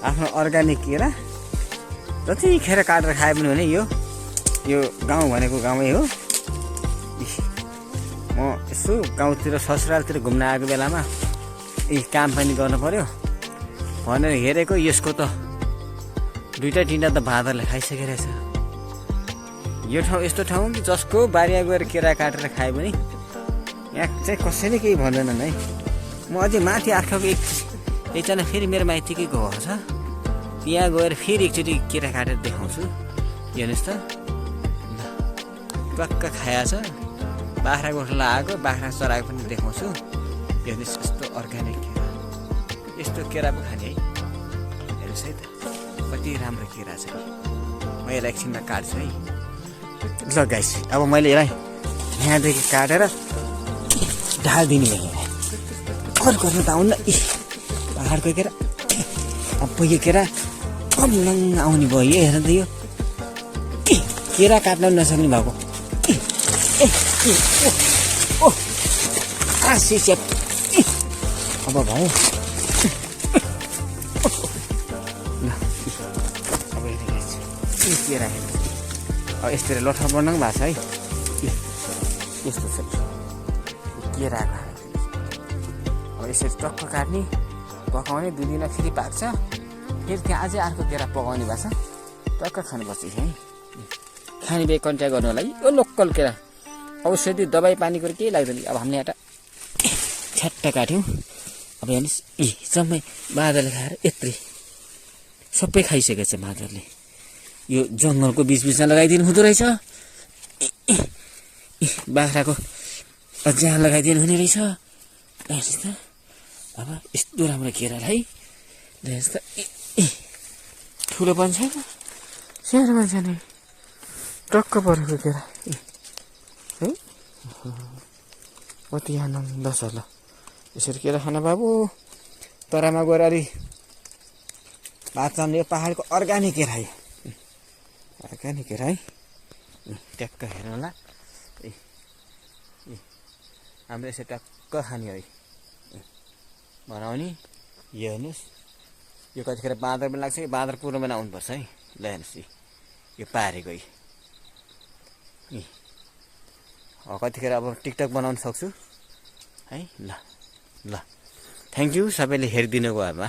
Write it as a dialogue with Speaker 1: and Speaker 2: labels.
Speaker 1: आफ्नो अर्ग्यानिक केरा जतिखेर काटेर खाए पनि भने यो गाउँ भनेको गाउँै हो। म यसो गाउँतिर ससुरालतिर घुम्न आएको बेलामा काम पनि गर्नु पर्यो भनेर हेरेको यसको त दुईटा तिनवटा त बाँदरले खाइसकेको रहेछ। यो ठाउँ यस्तो ठाउँ कि जसको बारीमा गएर केरा काटेर खायो भने यहाँ चाहिँ कसैले केही भन्दैनन् है। म अझै माथि आर्खाको एकजना फेरि मेरो माइतीकै गएको छ, त्यहाँ गएर फेरि एकचोटि केरा काटेर देखाउँछु। हेर्नुहोस् त टक्क खाएछ, बाख्रा गोठला आएको बाख्रा चराएको पनि देखाउँछु। हेर्नुहोस् यस्तो अर्ग्यानिक केरा, यस्तो केरा पो खाने है। हेर्नुहोस् है त कति राम्रो केरा छ। म यसलाई एकछिनमा काट्छु है। ल गाइस अब मैले यसलाई यहाँदेखि काटेर ढालिदिने भयो। अरू गर्नु त आउनु न। पाहाडको केरा अब यो केरा कमलङ आउने भयो। यो हेर त यो केरा काट्न नसक्ने भएको। अब भयो। अब केरा हेर्नु अब यस्तोले लठा बनाउनु भएको छ है। यस्तो छ केराको। अब यसरी टक्क काट्ने पकाउने 2 दिन फेरि पाक्छ। फेरि त्यहाँ अझै अर्को केरा पकाउने भएको छ। टक्क खानुपर्छ है। खाने बे कन्ट्याक्ट गर्नु होला। यो लोकल केरा औषधि दबाई पानीको केही लाग्दैन। अब हामीले एउटा छ्याट्ट काट्यौँ। अब हेर्नुहोस् जम्मै बाँदरले खाएर यत्रै सबै खाइसकेको छ बाँदरले। यो जङ्गलको बिचबिचमा लगाइदिनु हुँदो रहेछ। बाख्राको जहाँ लगाइदिनु हुने रहेछ। हेर्नुहोस् त अब यस्तो राम्रो केरालाई हेर्नुहोस् त ठुलो पनि छैन सानो पनि छैन। टक्क परेको केरा है। कति आनन्द छ। ल यसरी केरा खान बाबु तरामा गएर अलि भात चाम्ने पाहाडको अर्ग्यानिक केरा है। अर्ग्यानिक केरा है। ट्याक्क हेर्नु होला। हाम्रो यसरी टक्क खाने है बनाउने। यो हेर्नुहोस् यो कतिखेर बाँदर पनि लाग्छ कि बाँदर पुरो पनि आउनुपर्छ है। ल हेर्नुहोस् यो पारेको कतिखेर अब टिकटक बनाउन सक्छु है। ल ल थ्याङ्क यू सबैले हेरिदिनु भएमा।